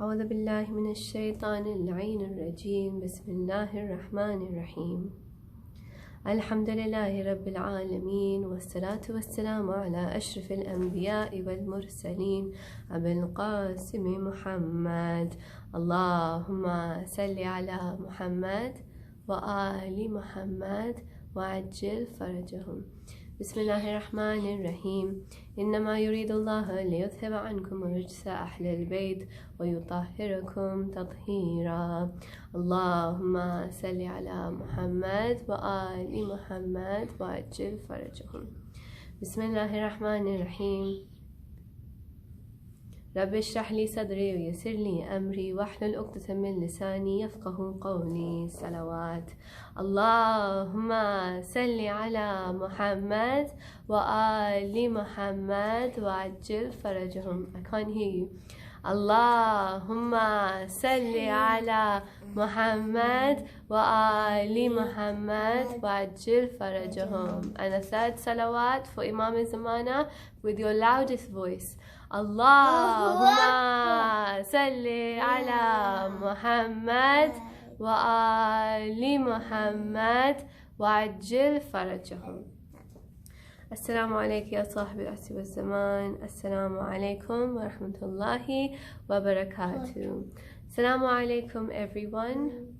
أعوذ بالله من الشيطان اللعين الرجيم. بسم الله الرحمن الرحيم. الحمد لله رب العالمين، والصلاة والسلام على أشرف الأنبياء والمرسلين أبي القاسم محمد. اللهم صل على محمد وآل محمد وعجل فرجهم. بسم الله الرحمن الرحيم. إنما يريد الله ليذهب عنكم الرجس أهل البيت ويطهركم تطهيرا. اللهم صل على محمد وآل محمد وعجل فرجهم. بسم الله الرحمن الرحيم. رب اشرح لي صدري ويسر لي أمري واحلل عقدة من لساني يفقه قولي. صلوات. اللهم صل على محمد وآل محمد وعجل فرجهم. I can't hear you. اللهم صل على محمد وآل محمد وعجل فرجهم. And a third salawat for Imam Zamana with your loudest voice. اللهم صل على محمد وآل محمد وعجل فرجهم. السلام عليك يا صاحب العصر والزمان. السلام عليكم ورحمة الله وبركاته. السلام عليكم everyone.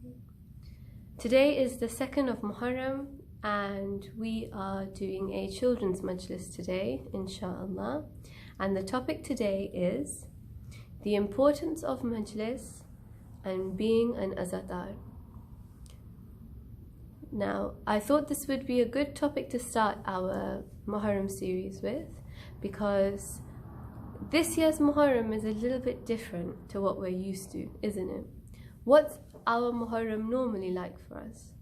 Today is the 2nd of Muharram and we are doing a children's majlis today, inshallah. And the topic today is the importance of majlis and being an azadari. Now, I thought this would be a good topic to start our Muharram series with, because this year's Muharram is a little bit different to what we're used to, isn't it? What's our Muharram normally like for us?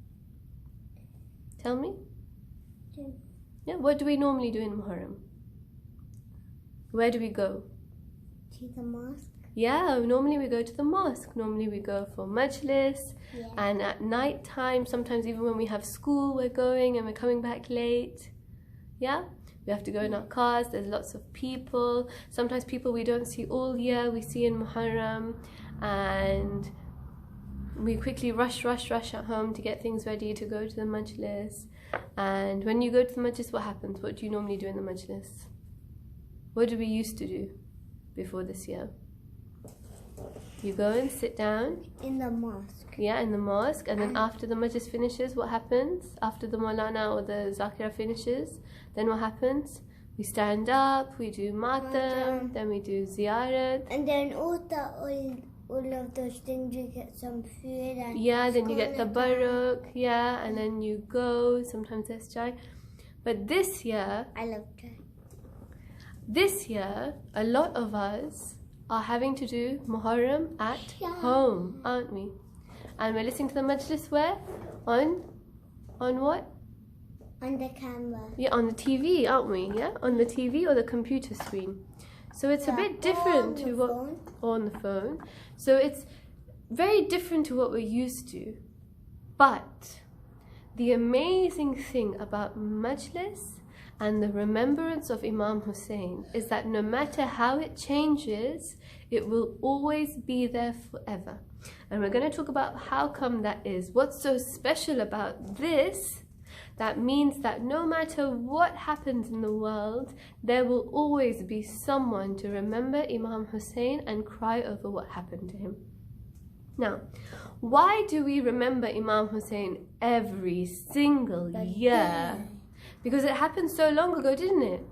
Tell me? Yeah, what do we normally do in Muharram? Where do we go? To the mosque. Yeah, normally we go to the mosque. Normally we go for majlis, and at night time, sometimes even when we have school, we're going and we're coming back late. Yeah, we have to go in our cars. There's lots of people. Sometimes people we don't see all year, we see in Muharram, and we quickly rush at home to get things ready to go to the majlis. And when you go to the majlis, what happens? What do you normally do in the majlis? What do we used to do before this year? You go and sit down in the mosque. Yeah, in the mosque, and then after the majlis finishes, what happens? After the Maulana or the Zakira finishes, then what happens? We stand up, we do matam, then we do ziyarat. And then all of those things, you get some food. And yeah, then you get the barak, yeah, and then you go. Sometimes there's chai. But this year, I love chai. This year, a lot of us are having to do Muharram at home, aren't we? And we're listening to the majlis where? On what? On the camera. Yeah, on the TV, aren't we? Yeah, on the TV or the computer screen. So it's a bit different to what, or on the phone. So it's very different to what we're used to. But the amazing thing about majlis and the remembrance of Imam Husayn is that no matter how it changes, it will always be there forever. And we're going to talk about how come that is. What's so special about this that means that no matter what happens in the world, there will always be someone to remember Imam Husayn and cry over what happened to him. Now, why do we remember Imam Husayn every single year? Because it happened so long ago, didn't it?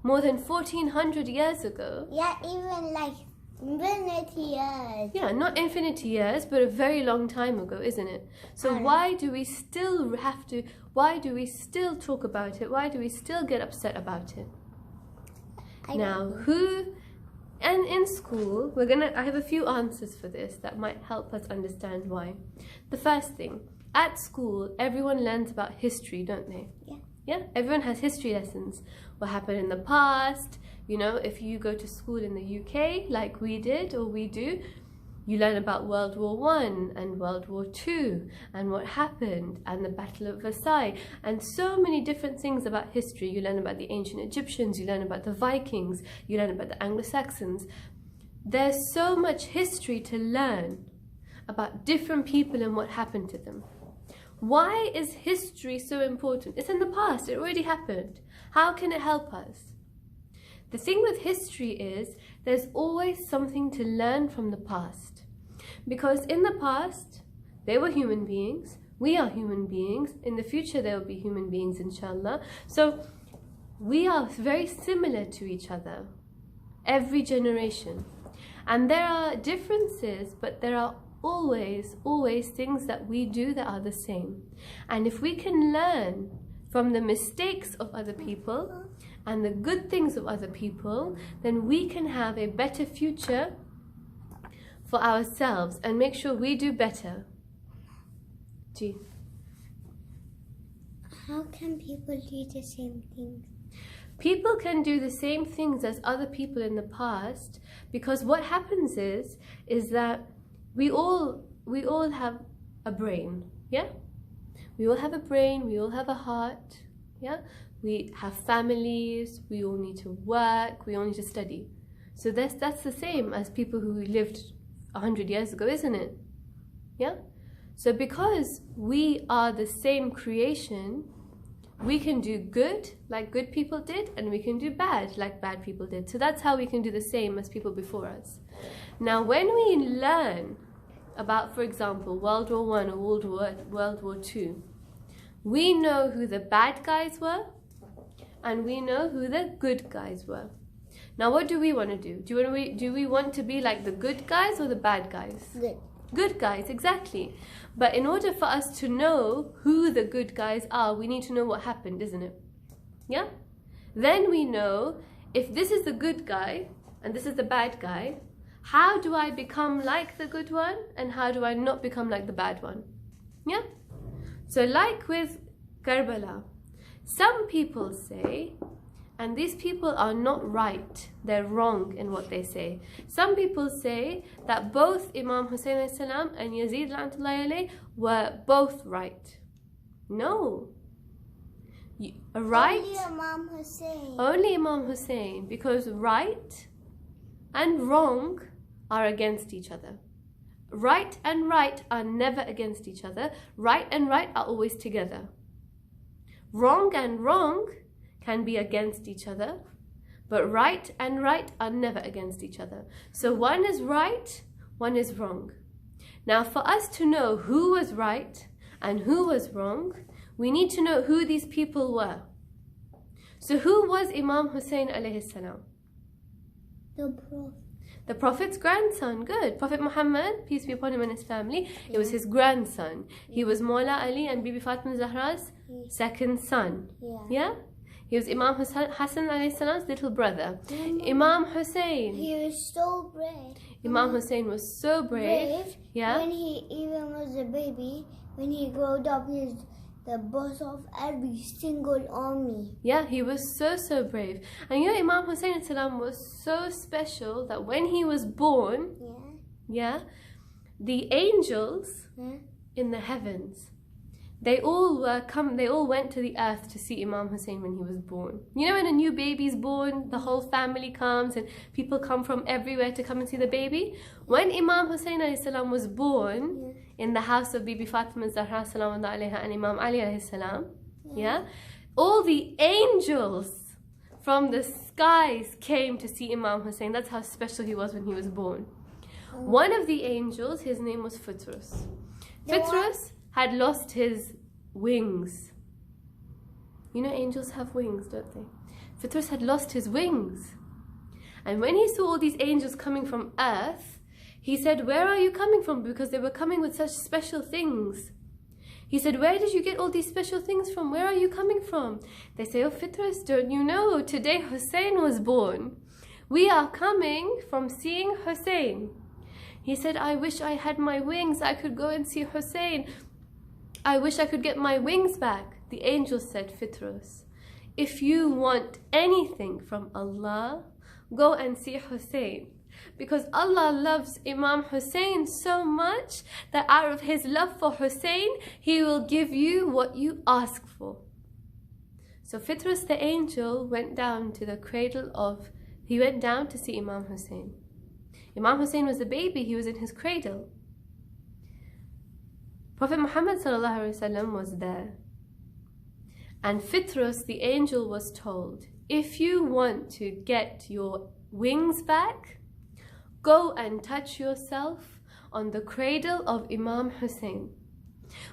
More than 1400 years ago. Yeah, even like infinity years. Yeah, not infinity years, but a very long time ago, isn't it? So why do we still talk about it? Why do we still get upset about it? And in school, I have a few answers for this that might help us understand why. The first thing, at school, everyone learns about history, don't they? Yeah. Yeah, everyone has history lessons. What happened in the past, you know, if you go to school in the UK, like we did, or we do, you learn about World War I and World War II and what happened and the Battle of Versailles and so many different things about history. You learn about the ancient Egyptians, you learn about the Vikings, you learn about the Anglo-Saxons. there's so much history to learn about different people and what happened to them. Why is history so important? It's in the past, it already happened. How can it help us? The thing with history is there's always something to learn from the past. Because in the past, they were human beings, we are human beings, in the future there will be human beings, inshallah. So we are very similar to each other, every generation. And there are differences, but there are always things that we do that are the same. And if we can learn from the mistakes of other people and the good things of other people, then we can have a better future for ourselves and make sure we do better. Gee. How can people do the same things? People can do the same things as other people in the past, because what happens is that we all have a brain, yeah? We all have a brain, we all have a heart, yeah? We have families, we all need to work, we all need to study. So that's the same as people who lived 100 years ago, isn't it? Yeah? So because we are the same creation, we can do good like good people did, and we can do bad like bad people did. So that's how we can do the same as people before us. Now, when we learn about, for example, World War I or World War II, we know who the bad guys were, and we know who the good guys were. Now, what do we want to do? Do we want to be like the good guys or the bad guys? Good. Good guys, exactly. But in order for us to know who the good guys are, we need to know what happened, isn't it? Yeah? Then we know if this is the good guy and this is the bad guy, how do I become like the good one and how do I not become like the bad one? Yeah? So like with Karbala, some people say, and these people are not right, they're wrong in what they say. Some people say that both Imam Husayn AS and Yazid alayhi were both right. No. Right? Only Imam Husayn. Only Imam Husayn, because right and wrong are against each other. Right and right are never against each other. Right and right are always together. Wrong and wrong can be against each other, but right and right are never against each other. So one is right, one is wrong. Now, for us to know who was right and who was wrong, we need to know who these people were. So who was Imam Husayn alayhi salam? The Prophet. The Prophet's grandson. Good. Prophet Muhammad, peace be upon him and his family, it was his grandson. He was Mawla Ali and Bibi Fatima Zahra's second son. Yeah? He was Imam Hassan alayhi salam's little brother. Imam Husayn. He was so brave. Imam Husayn was so brave. Yeah? When he even was a baby, when he grew up, he was the boss of every single army. Yeah, he was so brave. And you know, Imam Husayn alayhi salam was so special that when he was born, yeah, the angels in the heavens, they all went to the earth to see Imam Husayn when he was born. You know, when a new baby's born, the whole family comes and people come from everywhere to come and see the baby. When Imam Husayn alayhi salam was born in the house of Bibi Fatima Zahra salamullah alayha and Imam Ali alayhi salam, yeah, all the angels from the skies came to see Imam Husayn. That's how special he was when he was born. One of the angels, his name was Fitrus. Fitrus had lost his wings. You know, angels have wings, don't they? Fitrus had lost his wings. And when he saw all these angels coming from earth, he said, "Where are you coming from?" Because they were coming with such special things. He said, "Where did you get all these special things from? Where are you coming from?" They say, "Oh, Fitrus, don't you know? Today Hussein was born. We are coming from seeing Hussein." He said, "I wish I had my wings. I could go and see Hussein. I wish I could get my wings back." The angel said, "Fitrus, if you want anything from Allah, go and see Hussein. Because Allah loves Imam Hussein so much that out of his love for Hussein, he will give you what you ask for." So Fitrus the angel went down to the cradle of, he went down to see Imam Hussein. Imam Husayn was a baby, he was in his cradle. Prophet Muhammad ﷺ was there. And Fitrus, the angel, was told, if you want to get your wings back, go and touch yourself on the cradle of Imam Husayn.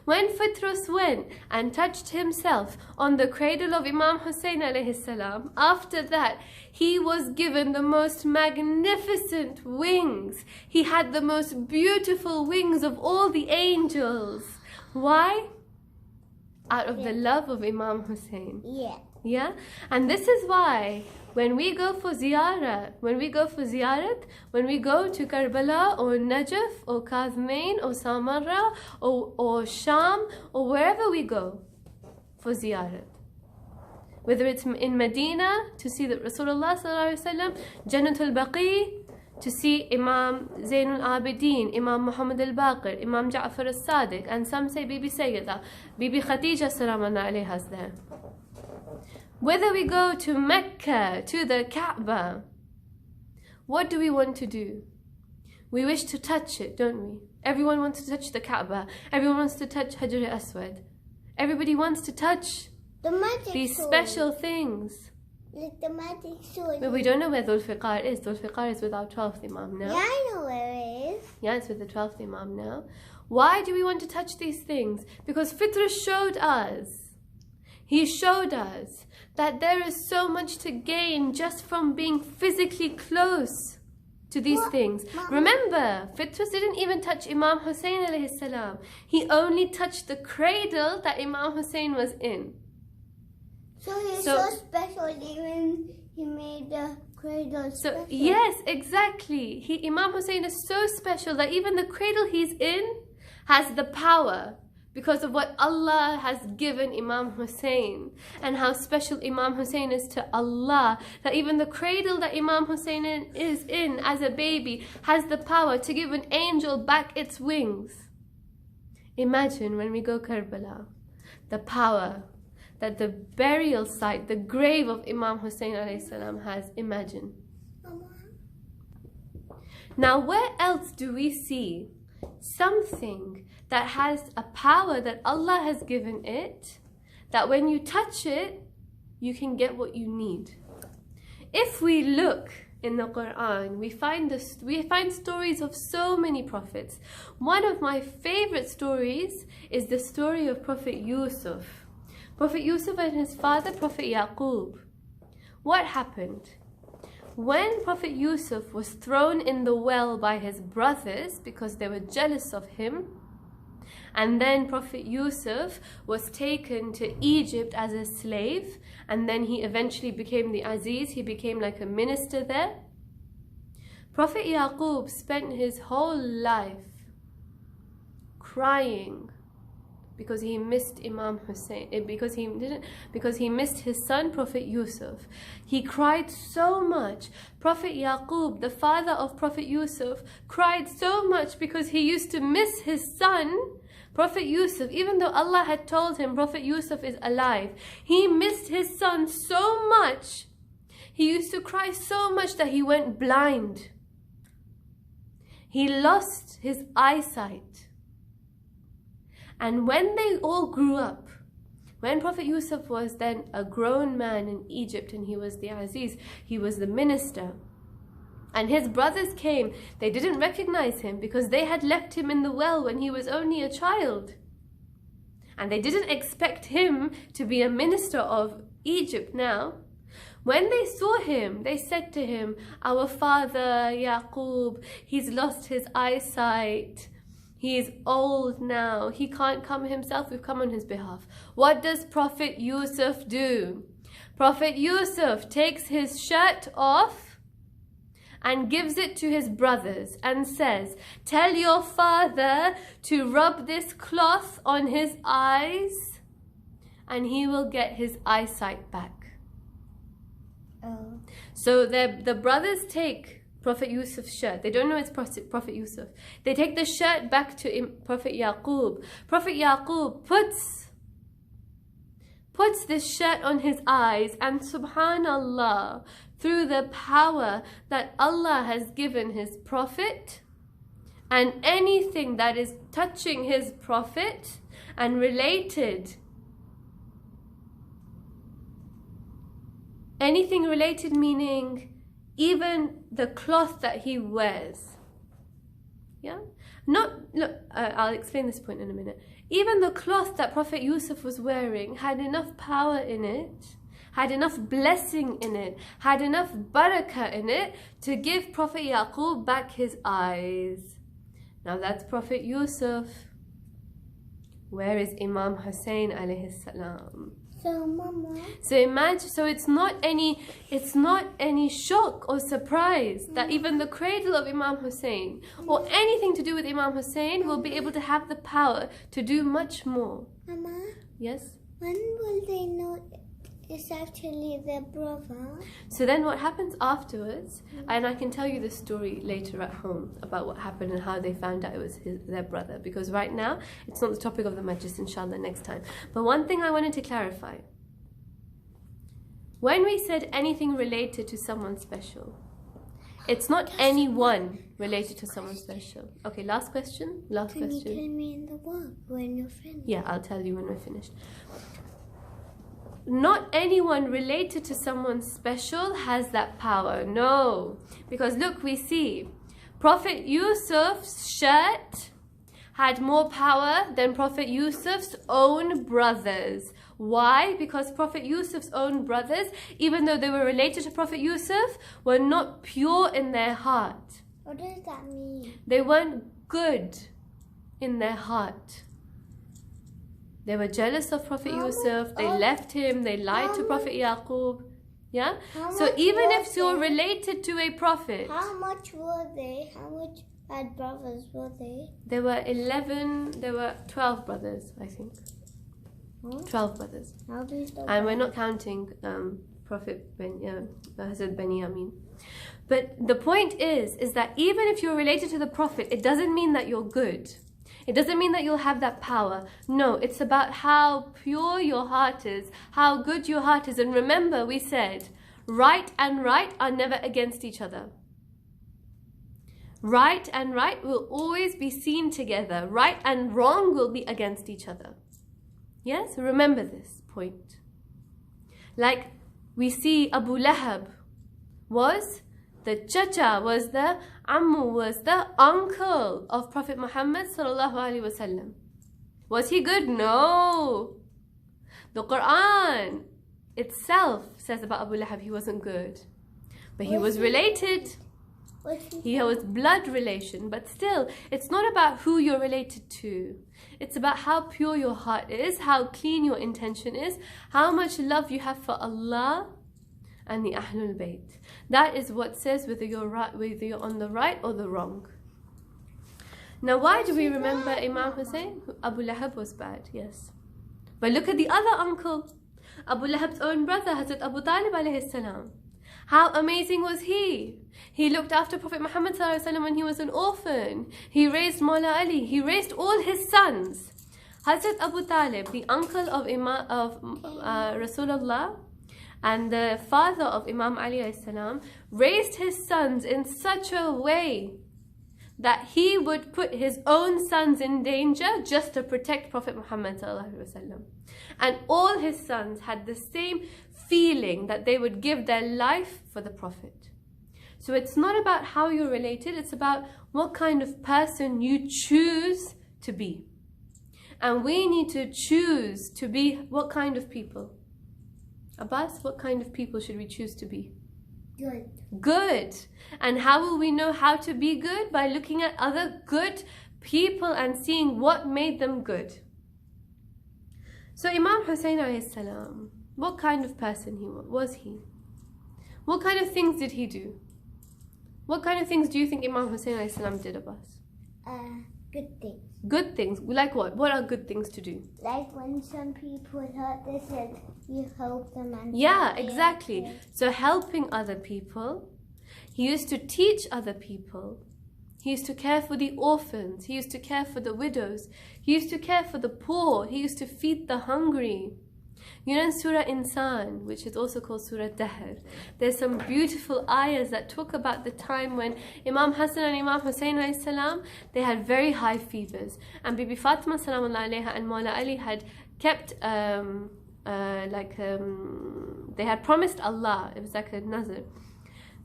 When Fitrus went and touched himself on the cradle of Imam Husayn ﷺ, after that he was given the most magnificent wings. He had the most beautiful wings of all the angels. Why? Out of the love of Imam Husayn. Yeah? And this is why when we go for ziyarat, when we go to Karbala or Najaf or Kazmain or Samarra or Sham or wherever we go for ziyarat, whether it's in Medina to see the Rasulullah sallallahu alaihi wasallam, Jannatul Baqi to see Imam Zainul Abidin, Imam Muhammad al-Baqir, Imam Ja'far al-Sadiq, and some say Bibi Sayyida, Bibi Khadija salamun alayha's there. Whether we go to Mecca, to the Kaaba, what do we want to do? We wish to touch it, don't we? Everyone wants to touch the Kaaba. Everyone wants to touch Hajar al-Aswad. Everybody wants to touch these special things. Like the magic sword. But we don't know where Dhul Fiqar is. Dhul Fiqar is with our 12th Imam now. Yeah, I know where it is. Yeah, it's with the 12th Imam now. Why do we want to touch these things? Because Fitrus showed us. He showed us that there is so much to gain just from being physically close to these things. Remember, Fitrus didn't even touch Imam Husayn alayhi salam. He only touched the cradle that Imam Husayn was in. So he's so special, even he made the cradle special. Yes, exactly. Imam Husayn is so special that even the cradle he's in has the power because of what Allah has given Imam Husayn and how special Imam Husayn is to Allah, that even the cradle that Imam Husayn is in as a baby has the power to give an angel back its wings. Imagine when we go Karbala, the power that the burial site, the grave of Imam Husayn a.s. has. Imagine. Now, where else do we see something that has a power that Allah has given it, that when you touch it, you can get what you need? If we look in the Quran, we find stories of so many prophets. One of my favorite stories is the story of Prophet Yusuf. Prophet Yusuf and his father, Prophet Yaqub. What happened? When Prophet Yusuf was thrown in the well by his brothers because they were jealous of him, and then Prophet Yusuf was taken to Egypt as a slave, and then he eventually became the Aziz, he became like a minister there. Prophet Yaqub spent his whole life crying because he missed Imam Husayn, because he missed his son Prophet Yusuf. He cried so much. Prophet Yaqub, the father of Prophet Yusuf, cried so much because he used to miss his son Prophet Yusuf. Even though Allah had told him Prophet Yusuf is alive, he missed his son so much. He used to cry so much that he went blind. He lost his eyesight. And when they all grew up, when Prophet Yusuf was then a grown man in Egypt and he was the Aziz, he was the minister, and his brothers came, they didn't recognize him because they had left him in the well when he was only a child. And they didn't expect him to be a minister of Egypt now. When they saw him, they said to him, "Our father Yaqub, he's lost his eyesight. He is old now. He can't come himself. We've come on his behalf." What does Prophet Yusuf do? Prophet Yusuf takes his shirt off and gives it to his brothers and says, "Tell your father to rub this cloth on his eyes and he will get his eyesight back." So the brothers take Prophet Yusuf's shirt. They don't know it's Prophet Yusuf. They take the shirt back to Prophet Yaqub. Prophet Yaqub puts this shirt on his eyes, and subhanallah, through the power that Allah has given His Prophet, and anything that is touching His Prophet and related, anything related meaning even the cloth that he wears. Yeah? I'll explain this point in a minute. Even the cloth that Prophet Yusuf was wearing had enough power in it, had enough blessing in it, had enough barakah in it to give Prophet Yaqub back his eyes. Now that's Prophet Yusuf. Where is Imam Husayn alayhi salam? So, Mama. So imagine, so it's not any shock or surprise that even the cradle of Imam Husayn or anything to do with Imam Husayn will be able to have the power to do much more. Mama. Yes? When will they know it's actually their brother? So then what happens afterwards, and I can tell you the story later at home about what happened and how they found out it was their brother, because right now it's not the topic of the majlis, inshallah, next time. But one thing I wanted to clarify. When we said anything related to someone special, it's not anyone related to someone special. Okay, last question? Last question. Can you tell me in the work when you're finished? Yeah, I'll tell you when we're finished. Not anyone related to someone special has that power. No. Because look, we see Prophet Yusuf's shirt had more power than Prophet Yusuf's own brothers. Why? Because Prophet Yusuf's own brothers, even though they were related to Prophet Yusuf, were not pure in their heart. What does that mean? They weren't good in their heart. They were jealous of Prophet Yusuf, they left him, they lied to Prophet Yaqub. Yeah? So even if you're related to a prophet. How much were they? How much bad brothers were they? There were 12 brothers, I think. Huh? 12 brothers. And we're not counting Prophet Hazrat Benjamin. But the point is that even if you're related to the Prophet, it doesn't mean that you're good. It doesn't mean that you'll have that power. No, it's about how pure your heart is, how good your heart is. And remember, we said, right and right are never against each other. Right and right will always be seen together. Right and wrong will be against each other. Yes, remember this point. Like we see Abu Lahab was the chacha, was the ammu, was the uncle of Prophet Muhammad sallallahu alaihi wasallam. Was he good? No. The Quran itself says about Abu Lahab he wasn't good. But he was related. He was blood relation. But still, it's not about who you're related to. It's about how pure your heart is, how clean your intention is, how much love you have for Allah and the Ahlul Bayt. That is what says whether you're on the right or the wrong. Now, why do we remember Imam Husayn? Abu Lahab was bad, yes. But look at the other uncle, Abu Lahab's own brother, Hazrat Abu Talib alayhi salam. How amazing was he? He looked after Prophet Muhammad sallallahu alaihi wasallam when he was an orphan. He raised Mawla Ali. He raised all his sons. Hazrat Abu Talib, the uncle of Rasulullah, and the father of Imam Ali alayhi salam, raised his sons in such a way that he would put his own sons in danger just to protect Prophet Muhammad sallallahu alaihi wasallam. And all his sons had the same feeling that they would give their life for the Prophet. So it's not about how you're related, it's about what kind of person you choose to be. And we need to choose to be what kind of people? Abbas, what kind of people should we choose to be? Good. Good. And how will we know how to be good? By looking at other good people and seeing what made them good. So Imam Husayn AS, what kind of person was he? What kind of things did he do? What kind of things do you think Imam Husayn AS did, Abbas? Good things. Good things? Like what? What are good things to do? Like when some people hurt themselves, you help them. And yeah, exactly. So helping other people. He used to teach other people. He used to care for the orphans. He used to care for the widows. He used to care for the poor. He used to feed the hungry. You know, in Surah Insan, which is also called Surah Dahr, there's some beautiful ayahs that talk about the time when Imam Hassan and Imam Husayn AS, they had very high fevers. And Bibi Fatima salamullah alayha and Mawla Ali had kept, they had promised Allah, it was like a nazar.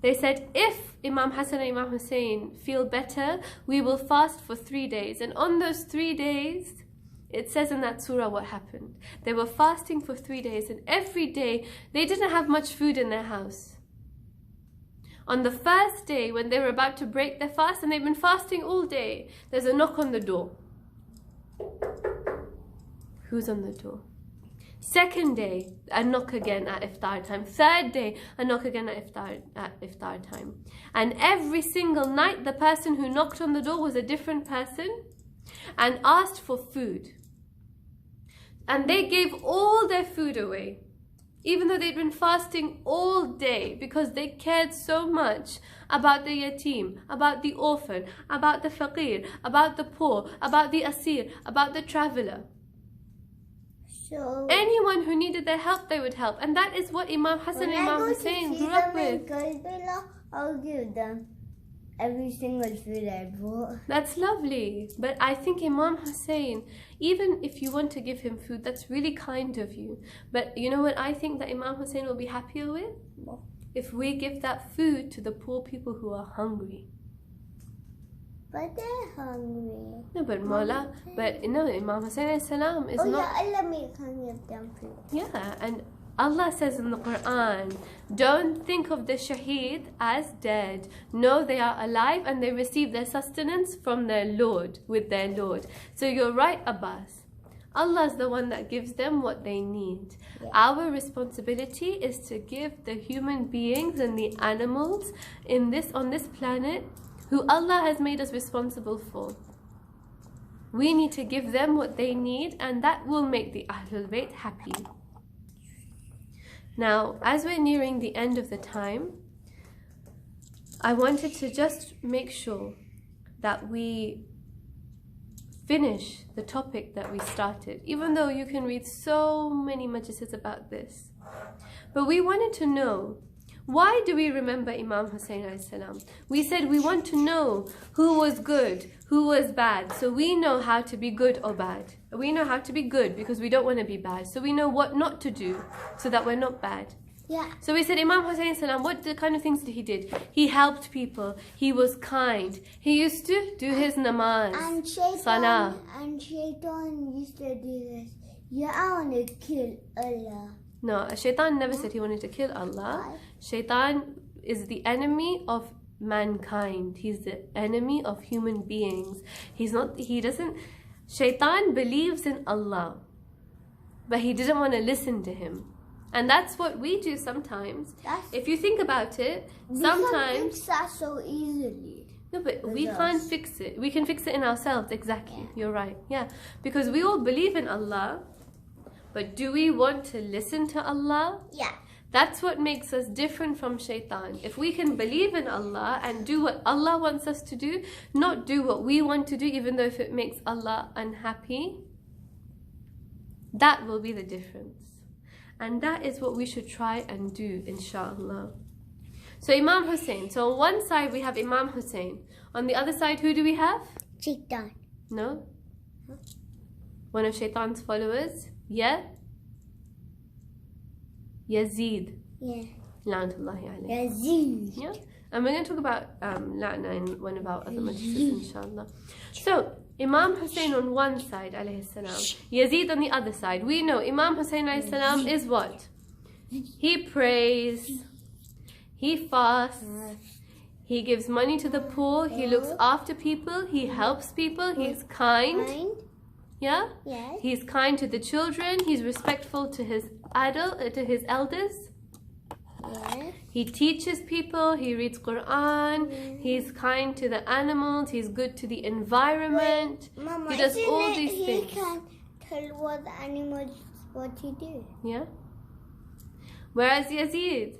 They said, if Imam Hassan and Imam Husayn feel better, we will fast for 3 days. And on those 3 days, it says in that surah what happened. They were fasting for 3 days, and every day they didn't have much food in their house. On the first day, when they were about to break their fast, and they've been fasting all day, there's a knock on the door. Who's on the door? Second day, a knock again at iftar time. Third day, a knock again at iftar time. And every single night, the person who knocked on the door was a different person and asked for food. And they gave all their food away, even though they'd been fasting all day, because they cared so much about the yatim, about the orphan, about the faqir, about the poor, about the asir, about the traveler. So anyone who needed their help, they would help. And that is what Imam Hassan and Imam Husayn grew up with. I'll give them every single food I bought. That's lovely. But I think Imam Husayn, even if you want to give him food, that's really kind of you. But you know what I think that Imam Husayn will be happier with? If we give that food to the poor people who are hungry. But they're hungry. No, but Mawla, but no, Imam Husayn AS is not. Yeah, Allah make hungry of them food. Yeah, and Allah says in the Quran, don't think of the shaheed as dead. No, they are alive and they receive their sustenance from their Lord, with their Lord. So you're right, Abbas. Allah is the one that gives them what they need. Yeah. Our responsibility is to give the human beings and the animals on this planet who Allah has made us responsible for. We need to give them what they need, and that will make the Ahlul Bayt happy. Now, as we're nearing the end of the time, I wanted to just make sure that we finish the topic that we started, even though you can read so many majlises about this. But we wanted to know, why do we remember Imam Husayn AS? We said we want to know who was good, who was bad, so we know how to be good or bad. We know how to be good because we don't want to be bad, so we know what not to do so that we're not bad. Yeah. So we said Imam Husayn AS, what the kind of things did he did? He helped people, he was kind, he used to do his namaz, and salah. And Shaitan used to do this. Yeah, I want to kill Allah. No, Shaitan never said he wanted to kill Allah. Shaitan is the enemy of mankind. He's the enemy of human beings. Shaitan believes in Allah, but he didn't want to listen to him. And that's what we do sometimes. If you think about it, sometimes... We can fix that so easily. No, but we can't fix it. We can fix it in ourselves, exactly. Yeah. You're right, yeah. Because we all believe in Allah, but do we want to listen to Allah? Yeah. That's what makes us different from Shaitan. If we can believe in Allah and do what Allah wants us to do, not do what we want to do, even though if it makes Allah unhappy, that will be the difference. And that is what we should try and do, inshallah. So Imam Husayn. So on one side we have Imam Husayn. On the other side, who do we have? Shaitan. No? One of Shaitan's followers? Yeah? Yazid. Yeah. La'natullahi alayhi. Yazid. Yeah? And we're going to talk about La'na in one of our other majlises, inshallah. So, Imam Husayn on one side, alayhi salam. Yazid on the other side. We know Imam Husayn alayhi salam is what? He prays. He fasts. He gives money to the poor. He looks after people. He helps people. He's kind. Yeah? Yes. He's kind to the children. He's respectful to his elders. Yes. He teaches people. He reads Quran. Yes. He's kind to the animals. He's good to the environment. Wait, Mama, he does all these things. He can tell what the animals what he do. Yeah. Whereas Yazid,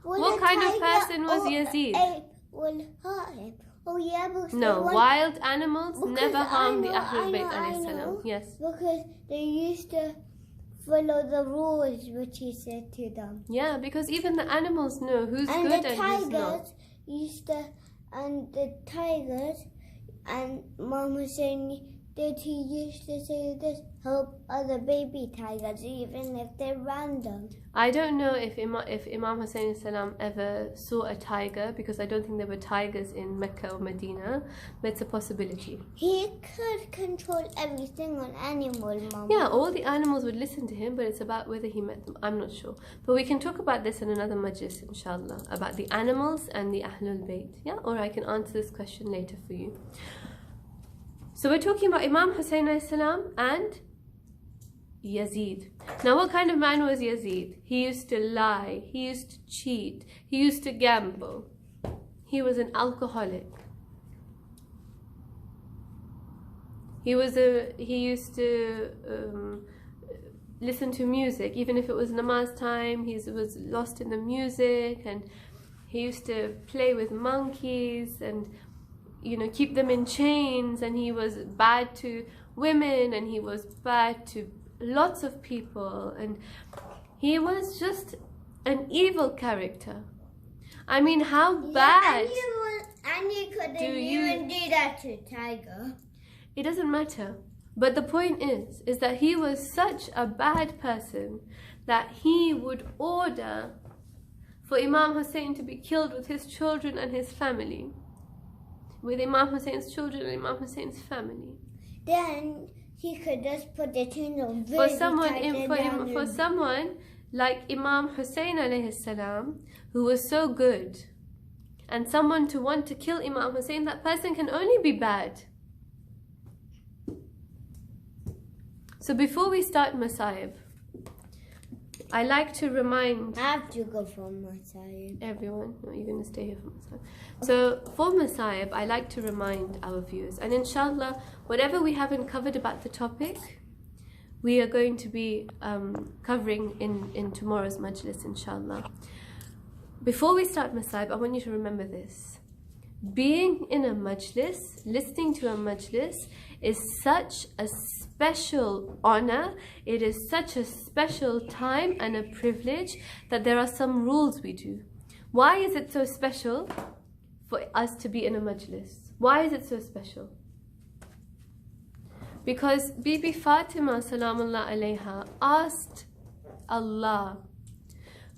what kind of person was Yazid? Ape will hurt him. Oh yeah, no, wild animals never harm the Ahlul Bayt alayhi salam. Yes. Because they used to follow the rules which he said to them. Yeah, because even the animals know who's And good the and who's not. Tigers and Imam Husayn he used to say this, help other baby tigers even if they're random. I don't know if Imam Husayn salam ever saw a tiger, because I don't think there were tigers in Mecca or Medina, but it's a possibility. He could control every single animal, Mama. Yeah, all the animals would listen to him, but it's about whether he met them. I'm not sure. But we can talk about this in another majlis, inshallah, about the animals and the Ahlul Bayt. Yeah, or I can answer this question later for you. So we're talking about Imam Husayn AS and Yazid. Now, what kind of man was Yazid? He used to lie, he used to cheat, he used to gamble. He was an alcoholic. He used to listen to music, even if it was namaz time. He was lost in the music, and he used to play with monkeys and keep them in chains, and he was bad to women, and he was bad to lots of people, and he was just an evil character. I mean, how bad and you couldn't even do that to Tiger. It doesn't matter. But the point is that he was such a bad person that he would order for Imam Husayn to be killed with his children and his family. With Imam Husayn's children and Imam Husayn's family. Then he could just put the chains on for someone like Imam Husayn AS, who was so good, and someone to want to kill Imam Husayn, that person can only be bad. So before we start Masaib, I like to remind... I have to go for Masaib. Everyone? No, you're going to stay here for Masaib. So for Masaib, I like to remind our viewers, and inshallah, whatever we haven't covered about the topic, we are going to be covering in tomorrow's majlis, inshallah. Before we start Masaib, I want you to remember this. Being in a majlis, listening to a majlis, is such a special honor. It is such a special time and a privilege that there are some rules we do. Why is it so special for us to be in a majlis? Why is it so special? Because Bibi Fatima salamullah alayha asked Allah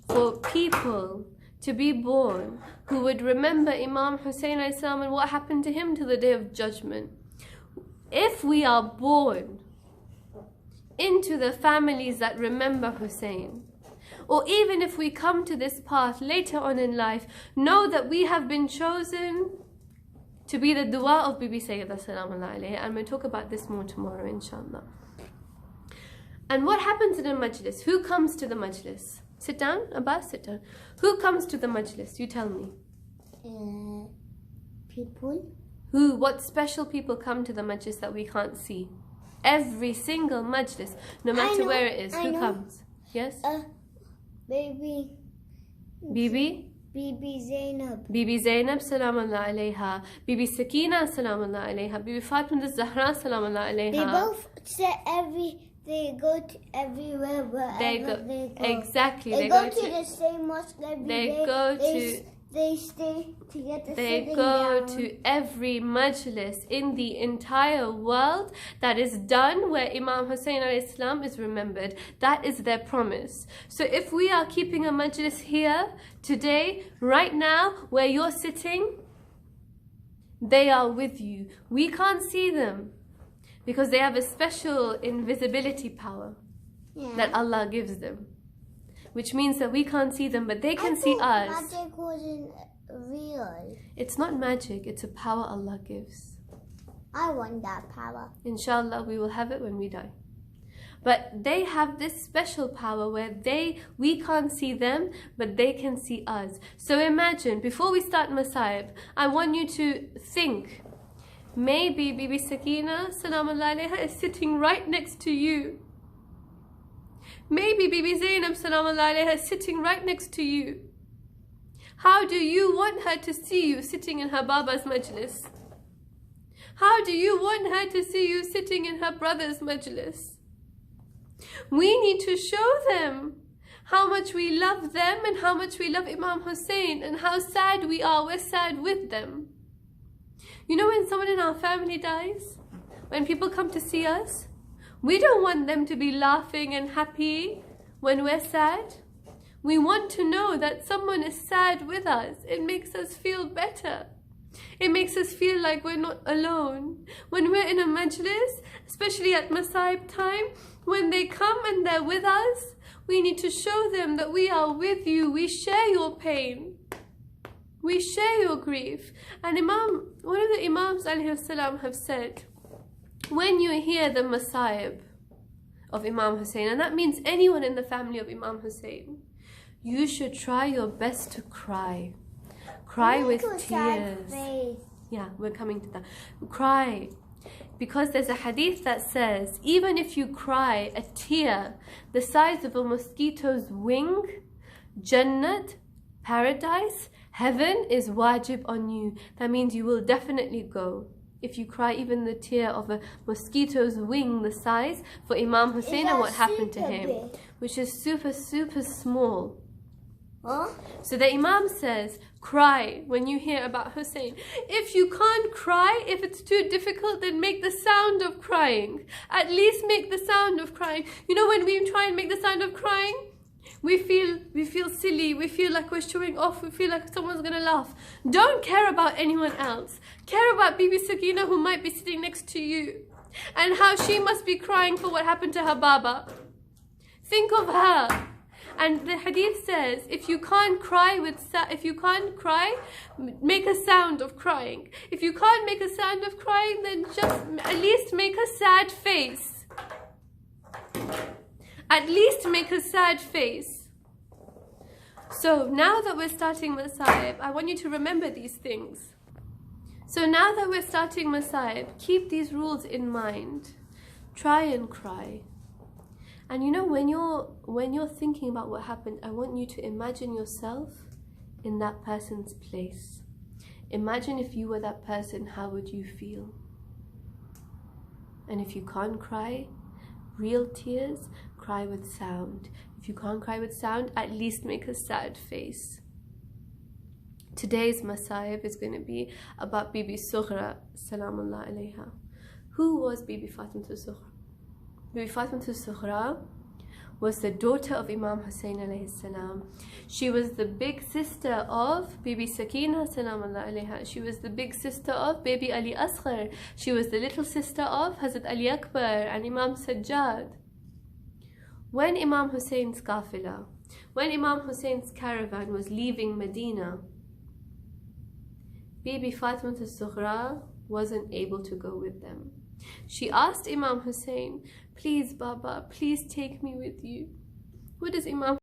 for people to be born who would remember Imam Husayn AS and what happened to him to the Day of Judgment. If we are born into the families that remember Husayn, or even if we come to this path later on in life, know that we have been chosen to be the dua of Bibi Sayyidah salamullah alayha, and we'll talk about this more tomorrow, inshallah. And what happens in a majlis? Who comes to the majlis? Sit down, Abbas, sit down. Who comes to the majlis? You tell me. People. What special people come to the majlis that we can't see? Every single majlis, no matter where it is, who comes? Yes? Bibi Zainab. Bibi Zainab, salamullah alayha. Bibi Sakina, salamullah alayha. Bibi Fatima al-Zahra, salamullah alayha. They both say they go to everywhere, wherever they go. Exactly. They go to the same mosque every day. They stay together. They go to every majlis in the entire world that is done where Imam Husayn AS is remembered. That is their promise. So if we are keeping a majlis here today, right now, where you're sitting, they are with you. We can't see them because they have a special invisibility power that Allah gives them, which means that we can't see them, but they can see us. Magic wasn't real. It's not magic, it's a power Allah gives. I want that power. Inshallah, we will have it when we die. But they have this special power where we can't see them, but they can see us. So imagine, before we start Masaib, I want you to think, maybe Bibi Sakina, salamullah alayha, is sitting right next to you. Maybe Bibi Zainab, salamullah alayha, is sitting right next to you. How do you want her to see you sitting in her Baba's majlis? How do you want her to see you sitting in her brother's majlis? We need to show them how much we love them and how much we love Imam Husayn and how sad we are. We're sad with them. You know, when someone in our family dies, when people come to see us, we don't want them to be laughing and happy when we're sad. We want to know that someone is sad with us. It makes us feel better. It makes us feel like we're not alone. When we're in a majlis, especially at Masaib time, when they come and they're with us, we need to show them that we are with you. We share your pain. We share your grief. And one of the Imams ﷺ have said, when you hear the Masaib of Imam Husayn, and that means anyone in the family of Imam Husayn, you should try your best to cry. Cry with tears. Yeah, we're coming to that. Cry. Because there's a hadith that says, even if you cry a tear the size of a mosquito's wing, Jannat, paradise, heaven is wajib on you. That means you will definitely go. If you cry even the tear of a mosquito's wing the size for Imam Husayn and what happened to him, which is super, super small. Huh? So the Imam says, cry when you hear about Husayn. If you can't cry, if it's too difficult, then make the sound of crying. At least make the sound of crying. You know, when we try and make the sound of crying, we feel silly, we feel like we're showing off, we feel like someone's gonna laugh. Don't care about anyone else. Care about Bibi Sakina, who might be sitting next to you, and how she must be crying for what happened to her Baba. Think of her. And the hadith says, if you can't cry, make a sound of crying. If you can't make a sound of crying, then just at least make a sad face. At least make a sad face. So now that we're starting Masaib, I want you to remember these things. So now that we're starting Masaib, keep these rules in mind. Try and cry. And you know, when you're thinking about what happened, I want you to imagine yourself in that person's place. Imagine if you were that person, how would you feel? And if you can't cry, real tears, cry with sound. If you can't cry with sound, at least make a sad face. Today's Masaib is going to be about Bibi Sughra, salamullah alayha. Who was Bibi Fatimah Sughra? Bibi Fatimah Sughra was the daughter of Imam Husayn AS. She was the big sister of Bibi Sakina salamullah alayha. She was the big sister of Baby Ali Asghar. She was the little sister of Hazrat Ali Akbar and Imam Sajjad. When Imam Husayn's qafila, when Imam Husayn's caravan was leaving Medina, Bibi Fatimah Sughra wasn't able to go with them. She asked Imam Husayn, please Baba, please take me with you. What does Imam